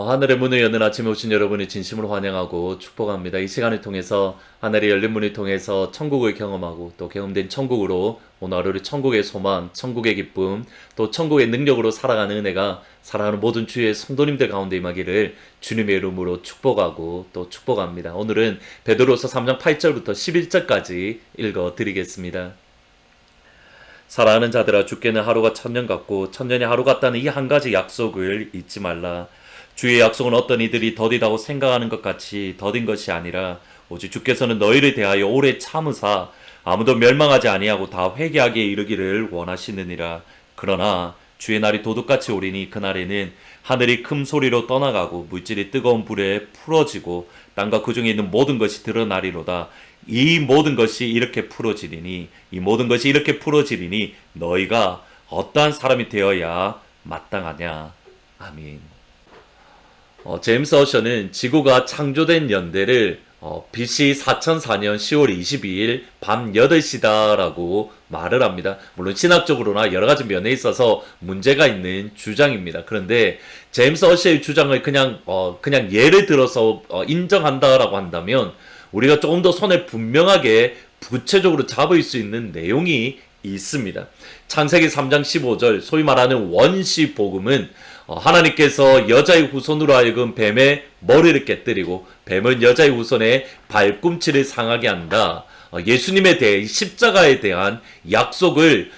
하늘의 문을 여는 아침에 오신 여러분을 진심으로 환영하고 축복합니다. 이 시간을 통해서 하늘의 열린 문을 통해서 천국을 경험하고 또 경험된 천국으로 오늘 하루를 천국의 소망, 천국의 기쁨, 또 천국의 능력으로 살아가는 은혜가 사랑하는 모든 주의 성도님들 가운데 임하기를 주님의 이름으로 축복하고 또 축복합니다. 오늘은 베드로서 3장 8절부터 11절까지 읽어드리겠습니다. 사랑하는 자들아, 주께는 하루가 천년 같고 천년이 하루 같다는 이 한 가지 약속을 잊지 말라. 주의 약속은 어떤 이들이 더디다고 생각하는 것 같이 더딘 것이 아니라 오직 주께서는 너희를 대하여 오래 참으사 아무도 멸망하지 아니하고 다 회개하기에 이르기를 원하시느니라. 그러나 주의 날이 도둑같이 오리니 그날에는 하늘이 큰 소리로 떠나가고 물질이 뜨거운 불에 풀어지고 땅과 그 중에 있는 모든 것이 드러나리로다. 이 모든 것이 이렇게 풀어지리니 너희가 어떠한 사람이 되어야 마땅하냐. 아멘. 제임스 어셔는 지구가 창조된 연대를 BC 4004년 10월 22일 밤 8시다라고 말을 합니다. 물론 신학적으로나 여러 가지 면에 있어서 문제가 있는 주장입니다. 그런데 제임스 어셔의 주장을 그냥 예를 들어서 인정한다라고 한다면 우리가 조금 더 손에 분명하게 구체적으로 잡을 수 있는 내용이 있습니다. 창세기 3장 15절 소위 말하는 원시 복음은 하나님께서 여자의 후손으로 하여금 뱀의 머리를 깨뜨리고 뱀은 여자의 후손의 발꿈치를 상하게 한다. 예수님에 대해 십자가에 대한 약속을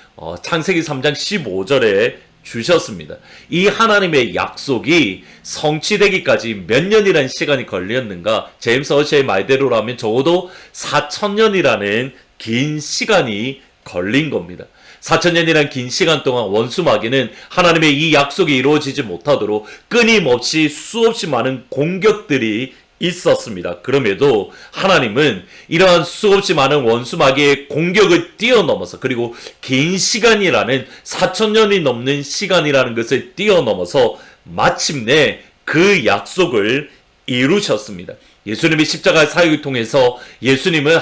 창세기 3장 15절에 주셨습니다. 이 하나님의 약속이 성취되기까지 몇 년이라는 시간이 걸렸는가? 제임스 어셔의 말대로라면 적어도 4,000년이라는 긴 시간이 걸린 겁니다. 4,000년이란 긴 시간 동안 원수 마귀는 하나님의 이 약속이 이루어지지 못하도록 끊임없이 수없이 많은 공격들이 있었습니다. 그럼에도 하나님은 이러한 수없이 많은 원수 마귀의 공격을 뛰어넘어서, 그리고 긴 시간이라는 4,000년이 넘는 시간이라는 것을 뛰어넘어서 마침내 그 약속을 이루셨습니다. 예수님이 십자가의 사역을 통해서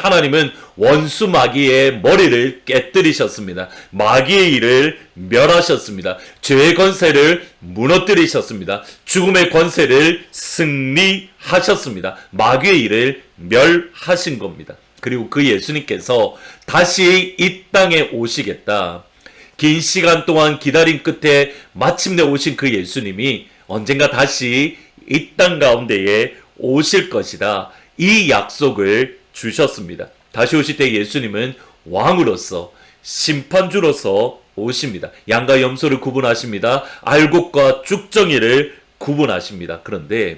하나님은 원수 마귀의 머리를 깨뜨리셨습니다. 마귀의 일을 멸하셨습니다. 죄의 권세를 무너뜨리셨습니다. 죽음의 권세를 승리하셨습니다. 마귀의 일을 멸하신 겁니다. 그리고 그 예수님께서 다시 이 땅에 오시겠다. 긴 시간 동안 기다림 끝에 마침내 오신 그 예수님이 언젠가 다시 이 땅 가운데에 오실 것이다. 이 약속을 주셨습니다. 다시 오실 때 예수님은 왕으로서, 심판주로서 오십니다. 양과 염소를 구분하십니다. 알곡과 쭉정이를 구분하십니다. 그런데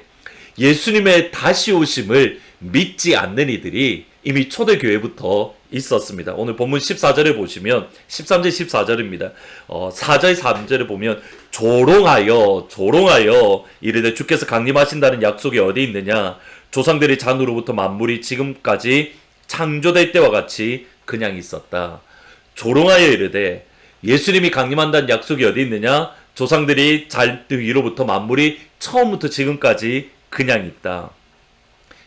예수님의 다시 오심을 믿지 않는 이들이 이미 초대교회부터 있었습니다. 오늘 본문 14절에 보시면 13절 14절입니다. 4절 3절에 보면 조롱하여 이르되 주께서 강림하신다는 약속이 어디 있느냐. 조상들의 잔으로부터 만물이 지금까지 창조될 때와 같이 그냥 있었다. 조롱하여 이르되 예수님이 강림한다는 약속이 어디 있느냐. 조상들이 잔 위로부터 만물이 처음부터 지금까지 그냥 있다.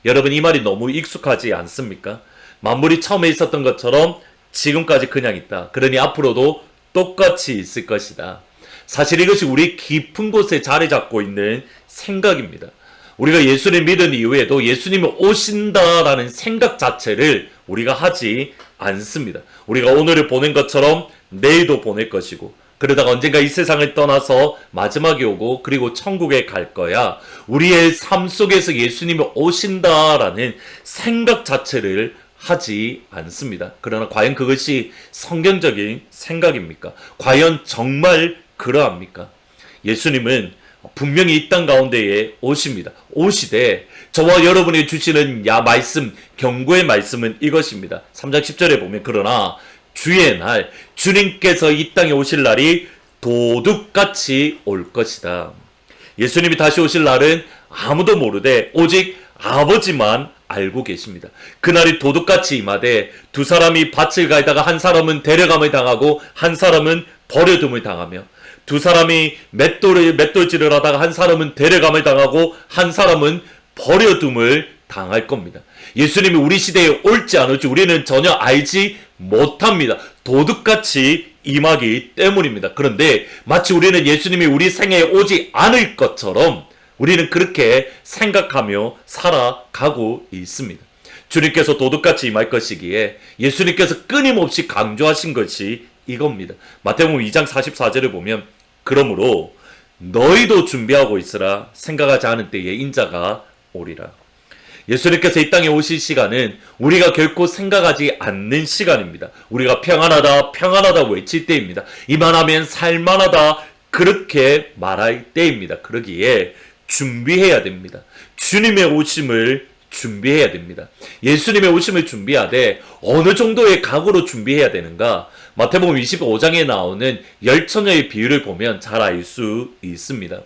여러분, 이 말이 너무 익숙하지 않습니까? 만물이 처음에 있었던 것처럼 지금까지 그냥 있다. 그러니 앞으로도 똑같이 있을 것이다. 사실 이것이 우리 깊은 곳에 자리 잡고 있는 생각입니다. 우리가 예수를 믿은 이후에도 예수님이 오신다라는 생각 자체를 우리가 하지 않습니다. 우리가 오늘을 보낸 것처럼 내일도 보낼 것이고, 그러다가 언젠가 이 세상을 떠나서 마지막에 오고 그리고 천국에 갈 거야. 우리의 삶 속에서 예수님이 오신다라는 생각 자체를 하지 않습니다. 그러나 과연 그것이 성경적인 생각입니까? 과연 정말 그러합니까? 예수님은 분명히 이 땅 가운데에 오십니다. 오시되 저와 여러분이 주시는 말씀, 경고의 말씀은 이것입니다. 3장 10절에 보면 그러나 주의 날, 주님께서 이 땅에 오실 날이 도둑같이 올 것이다. 예수님이 다시 오실 날은 아무도 모르되 오직 아버지만 알고 계십니다. 그날이 도둑같이 임하되 두 사람이 밭을 갈다가 한 사람은 데려감을 당하고 한 사람은 버려둠을 당하며, 두 사람이 맷돌질을 하다가 한 사람은 데려감을 당하고 한 사람은 버려둠을 당할 겁니다. 예수님이 우리 시대에 올지 안 올지 우리는 전혀 알지 못합니다. 도둑같이 임하기 때문입니다. 그런데 마치 우리는 예수님이 우리 생애에 오지 않을 것처럼 우리는 그렇게 생각하며 살아가고 있습니다. 주님께서 도둑같이 임할 것이기에 예수님께서 끊임없이 강조하신 것이 이겁니다. 마태복음 2장 44절을 보면 그러므로 너희도 준비하고 있으라. 생각하지 않은 때에 인자가 오리라. 예수님께서 이 땅에 오실 시간은 우리가 결코 생각하지 않는 시간입니다. 우리가 평안하다 평안하다 외칠 때입니다. 이만하면 살만하다 그렇게 말할 때입니다. 그러기에 준비해야 됩니다. 주님의 오심을 준비해야 됩니다. 예수님의 오심을 준비하되 어느 정도의 각오로 준비해야 되는가? 마태복음 25장에 나오는 10처녀의 비유를 보면 잘 알 수 있습니다.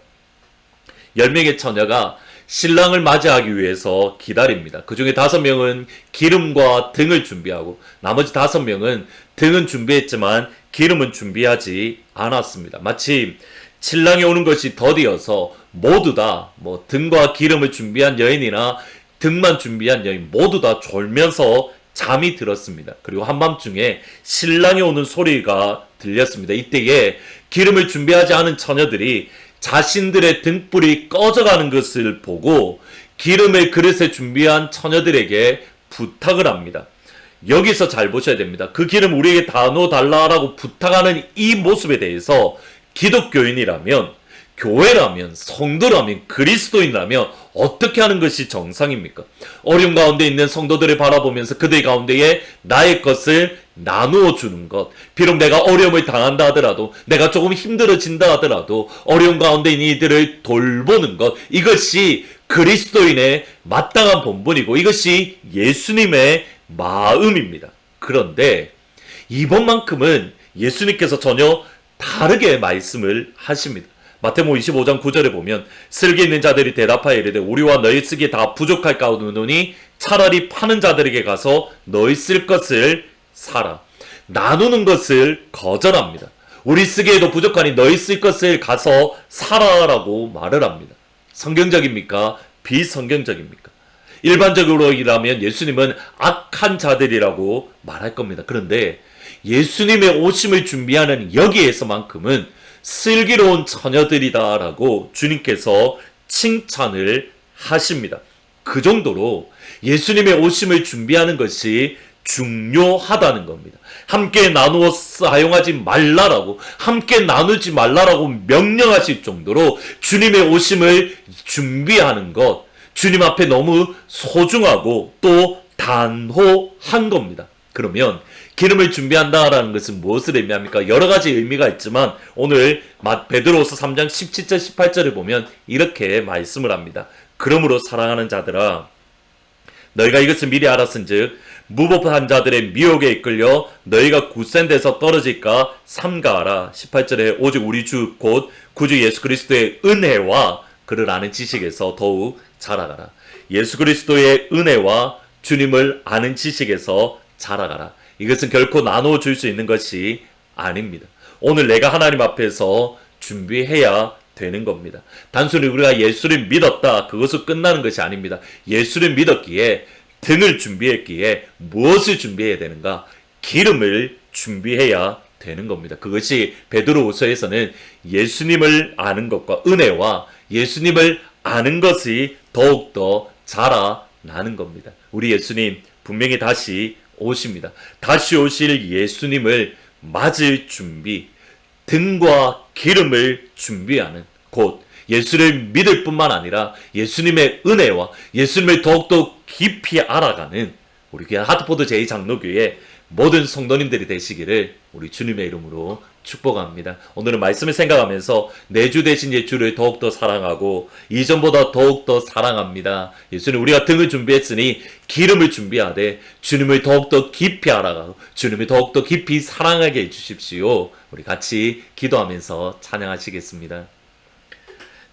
10명의 처녀가 신랑을 맞이하기 위해서 기다립니다. 그 중에 5명은 기름과 등을 준비하고 나머지 5명은 등은 준비했지만 기름은 준비하지 않았습니다. 마치 신랑이 오는 것이 더디어서 모두 다 등과 기름을 준비한 여인이나 등만 준비한 여인 모두 다 졸면서 잠이 들었습니다. 그리고 한밤중에 신랑이 오는 소리가 들렸습니다. 이때에 기름을 준비하지 않은 처녀들이 자신들의 등불이 꺼져가는 것을 보고 기름을 그릇에 준비한 처녀들에게 부탁을 합니다. 여기서 잘 보셔야 됩니다. 그 기름 우리에게 다 넣어달라고 부탁하는 이 모습에 대해서 기독교인이라면, 교회라면, 성도라면, 그리스도인이라면 어떻게 하는 것이 정상입니까? 어려움 가운데 있는 성도들을 바라보면서 그들 가운데에 나의 것을 나누어 주는 것. 비록 내가 어려움을 당한다 하더라도, 내가 조금 힘들어진다 하더라도 어려움 가운데 있는 이들을 돌보는 것. 이것이 그리스도인의 마땅한 본분이고 이것이 예수님의 마음입니다. 그런데 이번만큼은 예수님께서 전혀 다르게 말씀을 하십니다. 마태복음 25장 9절에 보면 슬기 있는 자들이 대답하여 이르되 우리와 너희 쓰기에 다 부족할까오노니 차라리 파는 자들에게 가서 너희 쓸 것을 사라. 나누는 것을 거절합니다. 우리 쓰기에도 부족하니 너희 쓸 것을 가서 사라라고 말을 합니다. 성경적입니까? 비성경적입니까? 일반적으로라면 예수님은 악한 자들이라고 말할 겁니다. 그런데 예수님의 오심을 준비하는 여기에서만큼은 슬기로운 처녀들이다라고 주님께서 칭찬을 하십니다. 그 정도로 예수님의 오심을 준비하는 것이 중요하다는 겁니다. 함께 나누어 사용하지 말라라고, 함께 나누지 말라라고 명령하실 정도로 주님의 오심을 준비하는 것, 주님 앞에 너무 소중하고 또 단호한 겁니다. 그러면 기름을 준비한다라는 것은 무엇을 의미합니까? 여러 가지 의미가 있지만 오늘 베드로후서 3장 17절 18절을 보면 이렇게 말씀을 합니다. 그러므로 사랑하는 자들아 너희가 이것을 미리 알았은즉 무법한 자들의 미혹에 이끌려 너희가 굳센 데서 떨어질까 삼가하라. 18절에 오직 우리 주 곧 구주 예수 그리스도의 은혜와 그를 아는 지식에서 더욱 자라가라. 예수 그리스도의 은혜와 주님을 아는 지식에서 자라가라. 이것은 결코 나누어 줄 수 있는 것이 아닙니다. 오늘 내가 하나님 앞에서 준비해야 되는 겁니다. 단순히 우리가 예수를 믿었다 그것으로 끝나는 것이 아닙니다. 예수를 믿었기에 등을 준비했기에 무엇을 준비해야 되는가? 기름을 준비해야 되는 겁니다. 그것이 베드로후서에서는 예수님을 아는 것과 은혜와 예수님을 아는 것이 더욱더 자라나는 겁니다. 우리 예수님 분명히 다시 오십니다. 다시 오실 예수님을 맞을 준비, 등과 기름을 준비하는 곧 예수를 믿을 뿐만 아니라 예수님의 은혜와 예수님을 더욱더 깊이 알아가는 우리 귀한 하트포드 제2장로교회 모든 성도님들이 되시기를 우리 주님의 이름으로 축복합니다. 오늘은 말씀을 생각하면서 내 주 대신 예수를 더욱더 사랑하고 이전보다 더욱더 사랑합니다. 예수님 우리가 등을 준비했으니 기름을 준비하되 주님을 더욱더 깊이 알아가고 주님을 더욱더 깊이 사랑하게 해주십시오. 우리 같이 기도하면서 찬양하시겠습니다.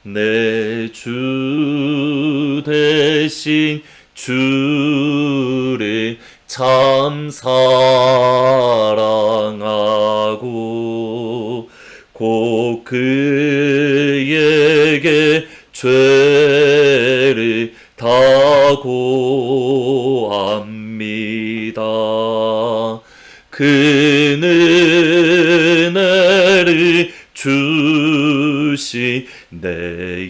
내 주 대신 주를 참 사랑하고 곧 그에게 죄를 다 고합니다. 그는 은혜를 주 예수시 내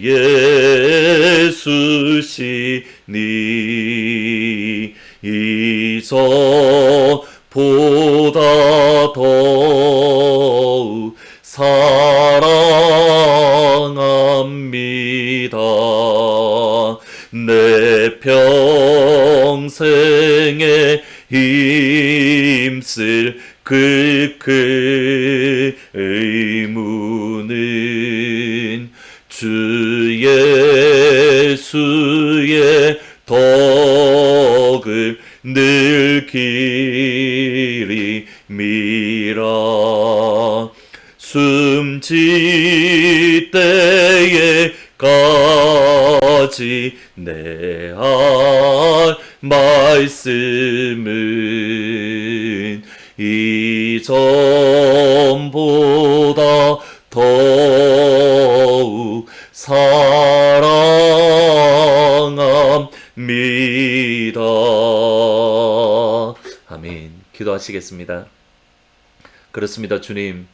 예수시니 이전보다 더욱 사랑합니다. 내 평생에 힘쓸 그 의무는 주 예수의 덕을 늘 기림이라. 숨질 때에까지 내 할 말씀은 이전보다 더욱 사랑합니다. 아멘. 기도하시겠습니다. 그렇습니다. 주님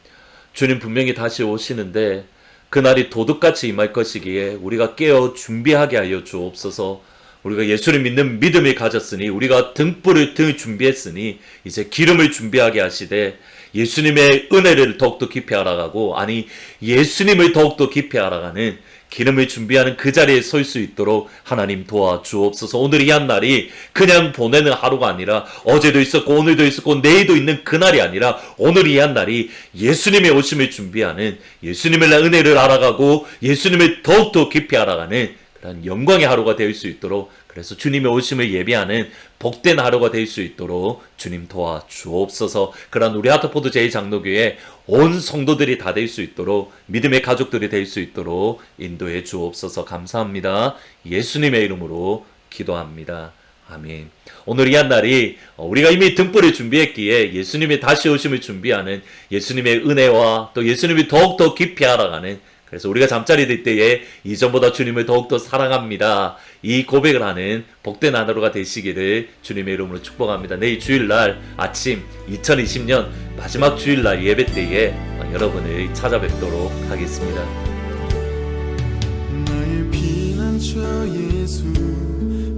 분명히 다시 오시는데 그날이 도둑같이 임할 것이기에 우리가 깨어 준비하게 하여 주옵소서. 우리가 예수를 믿는 믿음을 가졌으니, 우리가 등불을 준비했으니 이제 기름을 준비하게 하시되 예수님의 은혜를 더욱더 깊이 알아가고, 아니 예수님을 더욱더 깊이 알아가는 기름을 준비하는 그 자리에 설 수 있도록 하나님 도와주옵소서. 오늘 이 한 날이 그냥 보내는 하루가 아니라 어제도 있었고 오늘도 있었고 내일도 있는 그날이 아니라 오늘 이 한 날이 예수님의 오심을 준비하는, 예수님의 은혜를 알아가고 예수님을 더욱더 깊이 알아가는 그런 영광의 하루가 될 수 있도록, 그래서 주님의 오심을 예비하는 복된 하루가 될 수 있도록 주님 도와주옵소서. 그런 우리 하트포드 제2장로교회 온 성도들이 다 될 수 있도록, 믿음의 가족들이 될 수 있도록 인도해 주옵소서. 감사합니다. 예수님의 이름으로 기도합니다. 아멘. 오늘 이 한 날이 우리가 이미 등불을 준비했기에 예수님의 다시 오심을 준비하는, 예수님의 은혜와 또 예수님이 더욱더 깊이 알아가는, 그래서 우리가 잠자리 들 때에 이전보다 주님을 더욱더 사랑합니다, 이 고백을 하는 복된 하루가 되시기를 주님의 이름으로 축복합니다. 내일 주일날 아침 2020년 마지막 주일날 예배 때에 여러분을 찾아뵙도록 하겠습니다. 나의 피난처 예수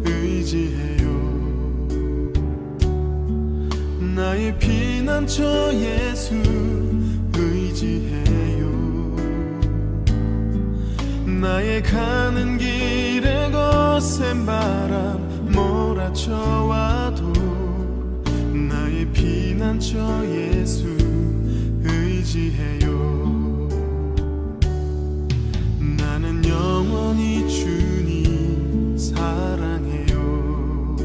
의지해요. 나의 피난처 예수 의지해요. 나의 가는 길에 거센 바람 몰아쳐와도 나의 피난처 예수 의지해요. 나는 영원히 주님 사랑해요.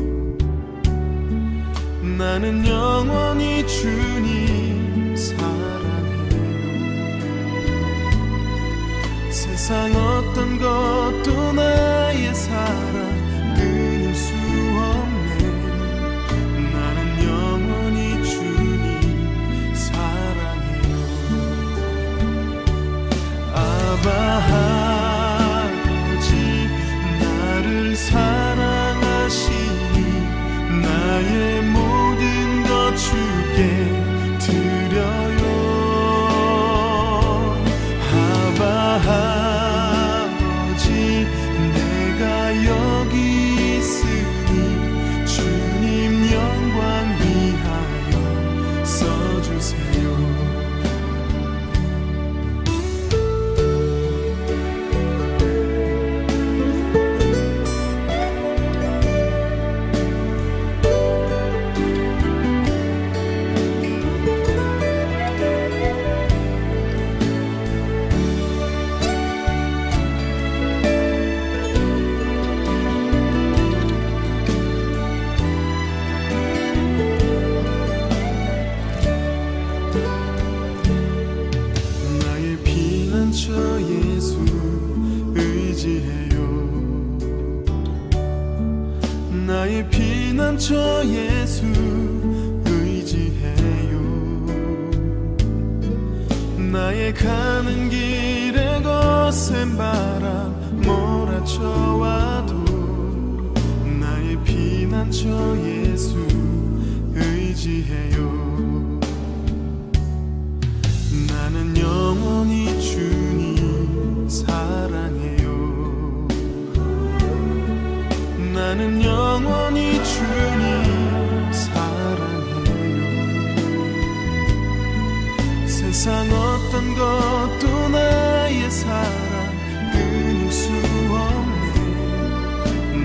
나는 영원히 주님 사랑해요. 세상 어떤 것도 나의 사랑 끊을 수 없네. 나는 영원히 주님 사랑해요. 아바 아버지 나를 사랑하시니 나의 모든 것 주께 드려요. 아버지 내가 여기 있으니 주님 영광 위하여 써주세요. 나의 피난처 예수 의지해요. 나의 가는 길에 거센 바람 몰아쳐와도 나의 피난처 예수 의지해요. 나는 영원히 주님 사랑해요. 나는 영원히 주님 사랑해요. 세상 어떤 것도 나의 사랑 끊을 수 없네.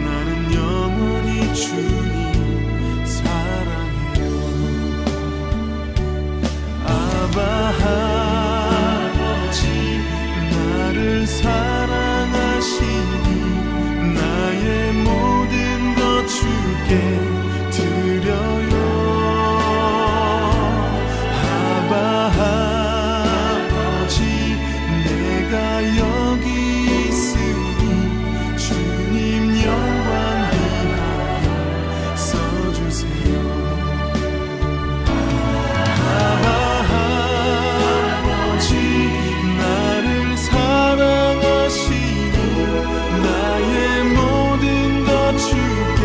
나는 영원히 주님 사랑해요. 아바 아버지 나를 사랑하시니 나의 모든 것 주께 드려요. 아바 아버지 내가 여기 있으니 주님 영광 위하여 써주세요. 아바 아버지 나를 사랑하시니 나의 모든 것 주께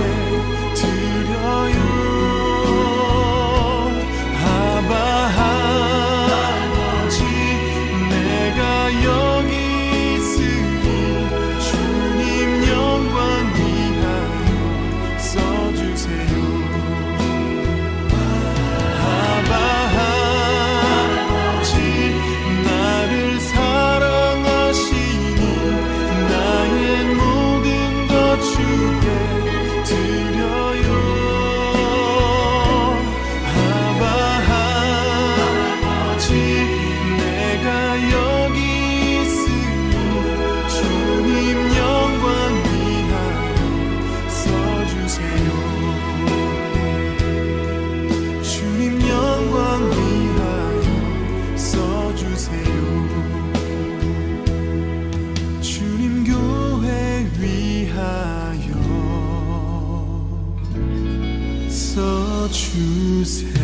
드려요. 아바 아버지 내가 여기 있으니 주님 영광 위하여 써주세요. 아바 아버지 나를 사랑하시니 나의 모든 것 주께 드려요. 아바 아버지 내가 여기 있으니 주님 영광 위하여 써주세요. 주님 영광 위하여 써주세요. 주님 교회 위하여 써주세요.